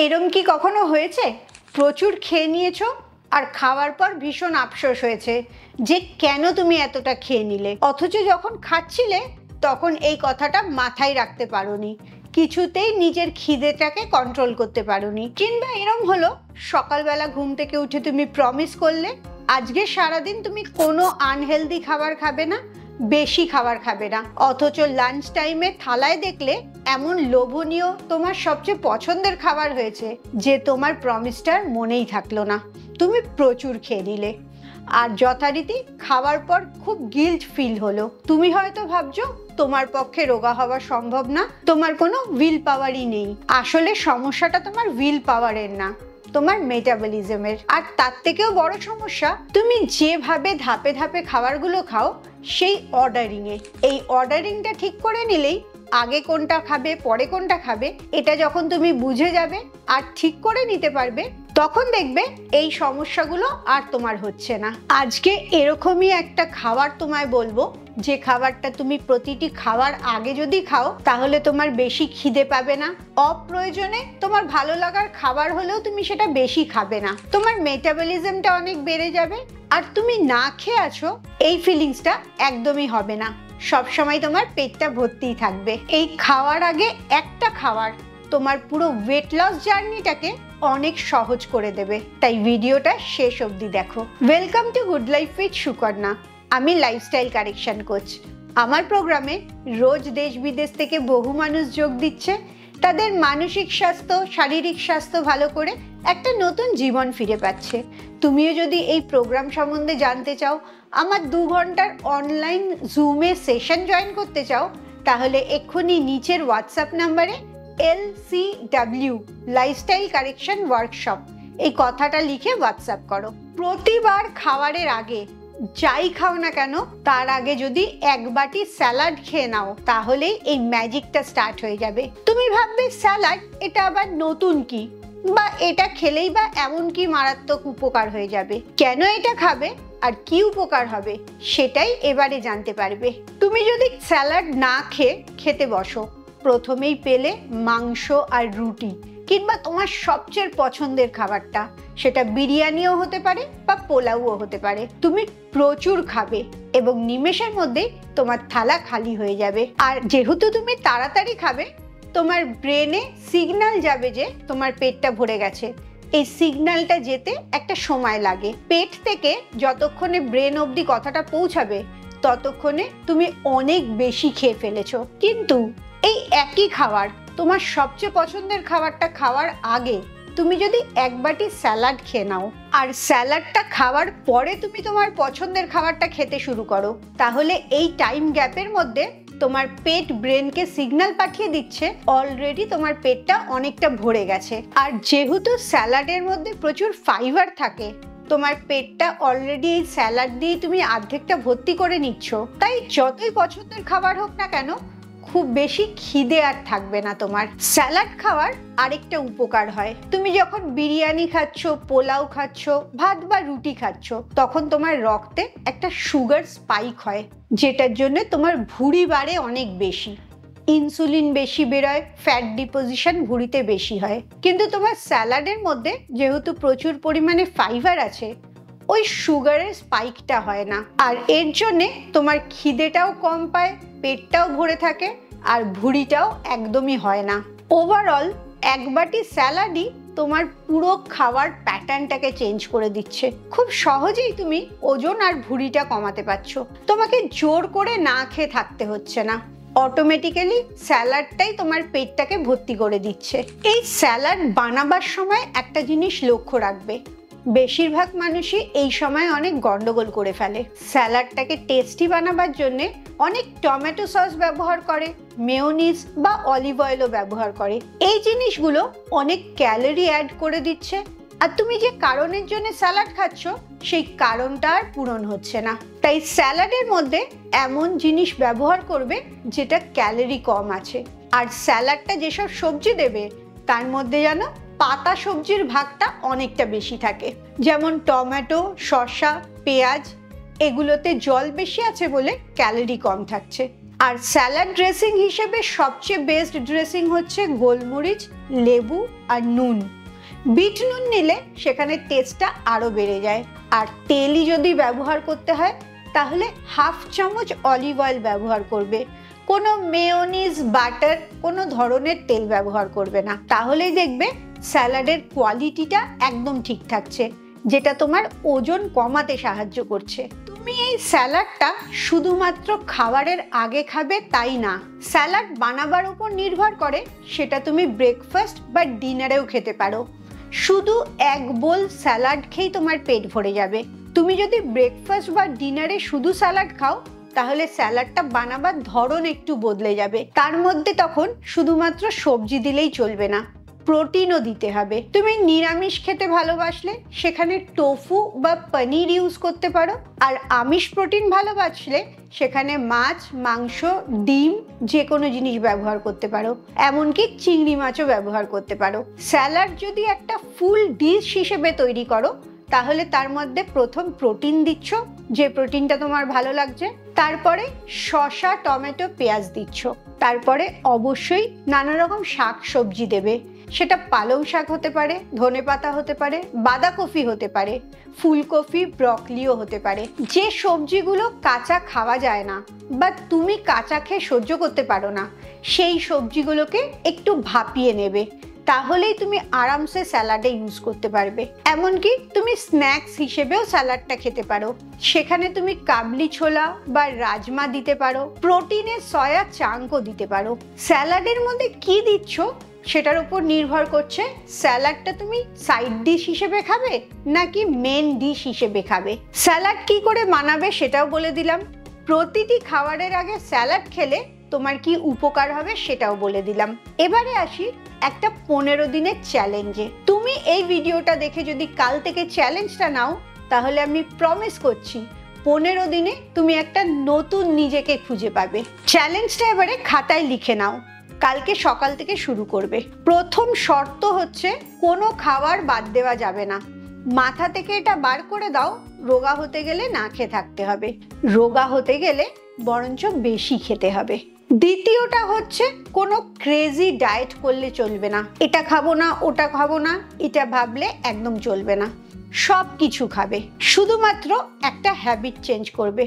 এরম কি কখনো হয়েছে প্রচুর খেয়ে নিয়েছো আর খাওয়ার পর ভীষণ আফসোস হয়েছে যে কেন তুমি এতটা খেয়ে নিলে, অথচ যখন খাচ্ছিলে তখন এই কথাটা মাথায় রাখতে পারোনি, কিছুতেই নিজের খিদেটাকে কন্ট্রোল করতে পারোনি। কিংবা এরম হলো সকালবেলা ঘুম থেকে উঠে তুমি প্রমিস করলে আজকে সারাদিন তুমি কোনো আনহেলদি খাবার খাবে না, বেশি খাবার খাবে না, অথচ লাঞ্চ টাইমে থালায় দেখলে এমন লোভনীয় তোমার সবচেয়ে পছন্দের খাবার হয়েছে যে তোমার প্রমিসটার মনেই থাকলো না, তুমি প্রচুর খেয়ে নিলে। আর যথারীতি খাওয়ার পর খুব গিল্ট ফিল হলো। তুমি হয়তো ভাবছো তোমার পক্ষে রোগা হওয়া সম্ভব না, তোমার কোনো উইল পাওয়ারই নেই। আসলে সমস্যাটা তোমার উইল পাওয়ারের না, তোমার মেটাবলিজমের। আর তার থেকেও বড় সমস্যা, তুমি যেভাবে ধাপে ধাপে খাবারগুলো খাও সেই অর্ডারিংয়ে। এই অর্ডারিংটা ঠিক করে নিলেই আগে কোনটা খাবে পরে কোনটা খাবে এটা যখন তুমি বুঝে যাবে আর ঠিক করে নিতে পারবে, তখন দেখবে এই সমস্যাগুলো আর তোমার হচ্ছে না। আজকে এরকমই একটা খাবার তোমায় বলবো, যে খাবারটা তুমি প্রতিটি খাওয়ার আগে যদি খাও তাহলে তোমার বেশি খিদে পাবে না, অপ্রয়োজনে তোমার ভালো লাগার খাবার হলেও তুমি সেটা বেশি খাবে না, তোমার মেটাবলিজমটা অনেক বেড়ে যাবে, আর তুমি না খেয়ে আছো এই ফিলিংসটা একদমই হবে না, সবসময় তোমার পেটটা ভর্তিই থাকবে। এই খাওয়ার আগে একটা খাবার তোমার পুরো ওয়েট লস জার্নিটাকে অনেক সহজ করে দেবে, তাই ভিডিওটা শেষ অবধি দেখো। Welcome to good life with Sukanya. আমি লাইফস্টাইল কারেকশন কোচ। আমার প্রোগ্রামে রোজ দেশ বিদেশ থেকে বহু মানুষ যোগ দিচ্ছে তাদের মানসিক স্বাস্থ্য শারীরিক স্বাস্থ্য ভালো করে একটা নতুন জীবন ফিরে পাচ্ছে। তুমিও যদি এই প্রোগ্রাম সম্বন্ধে জানতে চাও, আমার 2 ঘন্টার অনলাইন জুমে সেশন জয়েন করতে চাও, তাহলে এক্ষুনি নিচের হোয়াটসঅ্যাপ নাম্বারে LCW লাইফস্টাইল কারেকশন ওয়ার্কশপ এই কথাটা লিখে হোয়াটসঅ্যাপ করো। প্রতিবার খাবারের আগে যাই খাও না কেন তার আগে যদি এক বাটি স্যালাড খেয়ে নাও তাহলেই এই ম্যাজিকটা স্টার্ট হয়ে যাবে। তুমি ভাববে স্যালাড এটা আবার নতুন কি, বা এটা খেলেই বা এমন কি মারাত্মক উপকার হয়ে যাবে, কেন এটা খাবে আর কি উপকার হবে সেটাই এবারে জানতে পারবে। তুমি যদি স্যালাড না খেতে বসো, প্রথমেই পেলে মাংস আর রুটি কিংবা তোমার সবচেয়ে পছন্দের খাবারটা, সেটা বিরিয়ানিও হতে পারে বা পোলাওও হতে পারে, তুমি প্রচুর খাবে এবং নিমেষের মধ্যে তোমার থালা খালি হয়ে যাবে। আর যেহেতু তুমি তাড়াতাড়ি খাবে, তোমার ব্রেনে সিগন্যাল যাবে যে তোমার পেটটা ভরে গেছে। এই সিগন্যালটা যেতে একটা সময় লাগে, পেট থেকে যতক্ষণে ব্রেন অবধি কথাটা পৌঁছাবে ততক্ষণে তুমি অনেক বেশি খেয়ে ফেলেছো। কিন্তু এই একই খাবার, তোমার সবচেয়ে পছন্দের খাবারটা খাওয়ার আগে তুমি যদি এক বাটি স্যালাড খেয়ে নাও আর স্যালাডটা খাওয়ার পরে তুমি তোমার পছন্দের খাবারটা খেতে শুরু করো, তাহলে এই টাইম গ্যাপের মধ্যে তোমার পেট ব্রেনকে সিগন্যাল পাঠিয়ে দিচ্ছে অলরেডি তোমার পেটটা অনেকটা ভরে গেছে। আর যেহেতু স্যালাডের মধ্যে প্রচুর ফাইবার থাকে, তোমার পেটটা অলরেডি এই স্যালাড দিয়ে তুমি অর্ধেকটা ভর্তি করে নিচ্ছ, তাই যতই পছন্দের খাবার হোক না কেন খুব বেশি খিদে আর থাকবে না তোমার। স্যালাড খাওয়ার আরেকটা উপকার হয়, তুমি যখন বিরিয়ানি খাচ্ছ, পোলাও খাচ্ছ, ভাত বা রুটি খাচ্ছ, তখন তোমার রক্তে একটা সুগার স্পাইক হয়, যেটার জন্য তোমার ভুঁড়ি বাড়ে অনেক বেশি, ইনসুলিন বেশি বেরোয়, ফ্যাট ডিপোজিশন ভুঁড়িতে বেশি হয়। কিন্তু তোমার স্যালাডের মধ্যে যেহেতু প্রচুর পরিমাণে ফাইবার আছে, ওই সুগারের স্পাইকটা হয় না, আর এর জন্যে তোমার খিদেটাও কম পায়, পেটটাও ভরে থাকে আর ভুঁড়িটাও একদমই হয় না। ওভারঅল এক বাটি স্যালাডই তোমার পুরো খাওয়ার প্যাটার্নটাকে চেঞ্জ করে দিচ্ছে। খুব সহজেই তুমি ওজন আর ভুঁড়িটা কমাতে পারছো, তোমাকে জোর করে না খেয়ে থাকতে হচ্ছে না, অটোমেটিক্যালি স্যালাডটাই তোমার পেটটাকে ভর্তি করে দিচ্ছে। এই স্যালাড বানাবার সময় একটা জিনিস লক্ষ্য রাখবে, বেশিরভাগ মানুষই এই সময় অনেক গন্ডগোল করে ফেলে। স্যালাডটাকে টেস্টি বানাবার জন্য অনেক টমেটো সস ব্যবহার করে, মেয়োনিজ বা অলিভ অয়েলও ব্যবহার করে। এই জিনিসগুলো অনেক ক্যালোরি অ্যাড করে দিচ্ছে, আর তুমি যে কারণের জন্য স্যালাড খাচ্ছ সেই কারণটা আর পূরণ হচ্ছে না। তাই স্যালাডের মধ্যে এমন জিনিস ব্যবহার করবে যেটা ক্যালোরি কম আছে, আর স্যালাডটা যেসব সবজি দেবে তার মধ্যে যেন পাতা সবজির ভাগটা অনেকটা বেশি থাকে, যেমন টমেটো, শসা, পেঁয়াজ, এগুলোতে জল বেশি আছে বলে ক্যালোরি কম থাকছে। আর স্যালাড ড্রেসিং হিসেবে সবচেয়ে বেস্ট ড্রেসিং হচ্ছে গোলমরিচ, লেবু আর নুন। বিট নুন নিলে সেখানে টেস্টটা আরও বেড়ে যায়। আর তেলই যদি ব্যবহার করতে হয় তাহলে হাফ চামচ অলিভ অয়েল ব্যবহার করবে, কোনো মেয়োনিজ, বাটার, কোনো ধরনের তেল ব্যবহার করবে না। তাহলেই দেখবে স্যালাডের কোয়ালিটিটা একদম ঠিক থাকছে, যেটা তোমার ওজন কমাতে সাহায্য করছে। তুমি এই স্যালাডটা শুধুমাত্র খাবারের আগে খাবে তাই না, স্যালাড বানাবার উপর নির্ভর করে সেটা তুমি ব্রেকফাস্ট বা ডিনারেও খেতে পারো। শুধু এক বোল স্যালাড খেয়েই তোমার পেট ভরে যাবে। তুমি যদি ব্রেকফাস্ট বা ডিনারে শুধু স্যালাড খাও তাহলে স্যালাডটা বানাবার ধরন একটু বদলে যাবে। তার মধ্যে তখন শুধুমাত্র সবজি দিলেই চলবে না, প্রোটিনও দিতে হবে। তুমি নিরামিষ খেতে ভালোবাসলে সেখানে টোফু বা পনির ইউজ করতে পারো, আর আমিষ প্রোটিন ভালোবাসলে সেখানে মাছ, মাংস, ডিম যে কোনো জিনিস ব্যবহার করতে পারো, এমনকি চিংড়ি মাছও ব্যবহার করতে পারো। স্যালাড যদি একটা ফুল ডিশ হিসেবে তৈরি করো তাহলে তার মধ্যে প্রথম প্রোটিন দিচ্ছ, যে প্রোটিনটা তোমার ভালো লাগছে, তারপরে শসা, টমেটো, পেঁয়াজ দিচ্ছ, তারপরে অবশ্যই নানা রকম শাক সবজি দেবে। সেটা পালং শাক হতে পারে, ধনেপাতা হতে পারে, বাঁধাকপি হতে পারে, ফুলকপি, ব্রকলিও হতে পারে। যে সবজিগুলো কাঁচা খাওয়া যায় না বা তুমি কাঁচা খেয়ে সহ্য করতে পারো না, সেই সবজিগুলোকে একটু ভাপিয়ে নেবে, তাহলেই তুমি আরামসে স্যালাডে ইউজ করতে পারবে। এমনকি তুমি স্ন্যাক্স হিসেবেও স্যালাডটা খেতে পারো। সেখানে তুমি কাবলি ছোলা বা রাজমা দিতে পারো, প্রোটিনের সয়া চাঙ্কও দিতে পারো। স্যালাডের মধ্যে কি দিচ্ছ সেটার উপর নির্ভর করছে স্যালাডটা তুমি সাইড ডিশ হিসেবে খাবে নাকি মেন ডিশ হিসেবে খাবে। স্যালাড কি করে বানাবে সেটাও বলে দিলাম। প্রতিটি খাবারের আগে স্যালাড খেলে তোমার কি উপকার হবে সেটাও বলে দিলাম। এবারে আসি একটা 15 দিনের চ্যালেঞ্জে। তুমি এই ভিডিওটা দেখে যদি কাল থেকে চ্যালেঞ্জটা নাও তাহলে আমি প্রমিস করছি 15 দিনে তুমি একটা নতুন নিজেকে খুঁজে পাবে। চ্যালেঞ্জটা এবারে খাতায় লিখে নাও, কালকে সকাল থেকে শুরু করবে। প্রথম শর্ত হচ্ছে কোনো খাবার বাদ দেওয়া যাবে না। মাথা থেকে এটা বার করে দাও, রোগা হতে গেলে না খেয়ে থাকতে হবে, রোগা হতে গেলে বরঞ্চ বেশি খেতে হবে। দ্বিতীয়টা হচ্ছে কোনো ক্রেজি ডায়েট করলে চলবে না, এটা খাবো না ওটা খাবো না এটা ভাবলে একদম চলবে না। সব কিছু খাবে, শুধুমাত্র একটা হ্যাবিট চেঞ্জ করবে।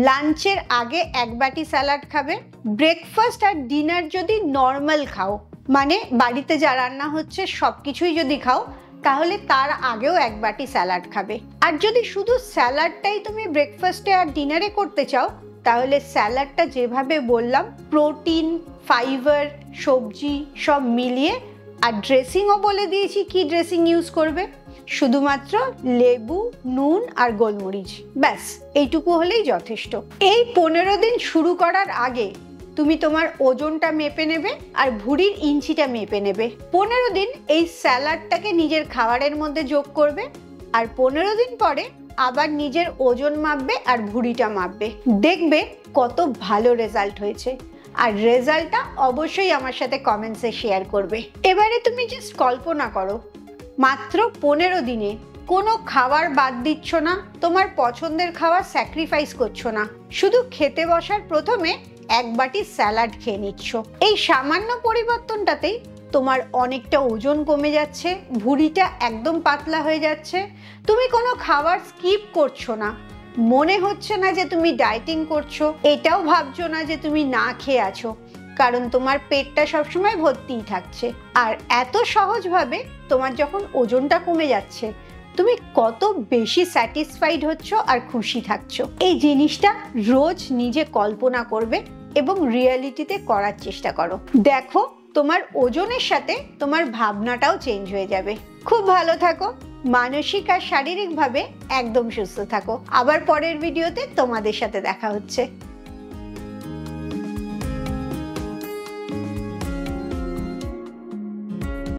লাঞ্চের আগে এক বাটি স্যালাড খাবে। ব্রেকফাস্ট আর ডিনার যদি নর্মাল খাও, মানে বাড়িতে যা রান্না হচ্ছে সব কিছুই যদি খাও, তাহলে তার আগেও এক বাটি স্যালাড খাবে। আর যদি শুধু স্যালাডটাই তুমি ব্রেকফাস্টে আর ডিনারে করতে চাও তাহলে স্যালাডটা যেভাবে বললাম প্রোটিন, ফাইবার, সবজি সব মিলিয়ে, আর ড্রেসিংও বলে দিয়েছি কি ড্রেসিং ইউজ করবে, শুধুমাত্র লেবু, নুন আর গোলমরিচ, ব্যাস এইটুকু হলেই যথেষ্ট। এই 15 দিন শুরু করার আগে তুমি তোমার ওজনটা মেপে নেবে আর ভুঁড়ির ইঞ্চিটা মেপে নেবে। 15 দিন এই স্যালাডটাকে নিজের খাবারের মধ্যে যোগ করবে আর 15 দিন পরে আবার নিজের ওজন মাপবে আর ভুঁড়িটা মাপবে। দেখবে কত ভালো রেজাল্ট হয়েছে, আর রেজাল্টটা অবশ্যই আমার সাথে কমেন্টসে শেয়ার করবে। এবারে তুমি জাস্ট কল্পনা করো, মাত্র 15 দিনে কোনো খাবার বাদ দিচ্ছ না, তোমার পছন্দের খাবার স্যাক্রিফাইস করছো না, শুধু খেতে বসার প্রথমে এক বাটি স্যালাড খেয়ে নিচ্ছ। এই সামান্য পরিবর্তনটাতেই তোমার অনেকটা ওজন কমে যাচ্ছে, ভুঁড়িটা একদম পাতলা হয়ে যাচ্ছে, তুমি কোনো খাবার স্কিপ করছো না, মনে হচ্ছে না যে তুমি ডায়েটিং করছো, এটাও ভাবছো না যে তুমি না খেয়ে আছো, কারণ তোমার পেটটা সবসময় ভর্তিই থাকছে। আর এত সহজভাবে তোমার যখন ওজনটা কমে যাচ্ছে তুমি কত বেশি স্যাটিসফাইড হচ্ছ আর খুশি থাকছো। এই জিনিসটা রোজ নিজে কল্পনা করবে এবং রিয়েলিটিতে করার চেষ্টা করো। দেখো তোমার ওজনের সাথে তোমার ভাবনাটাও চেঞ্জ হয়ে যাবে। খুব ভালো থাকো, মানসিক আর শারীরিকভাবে একদম সুস্থ থাকো। আবার পরের ভিডিওতে তোমাদের সাথে দেখা হচ্ছে।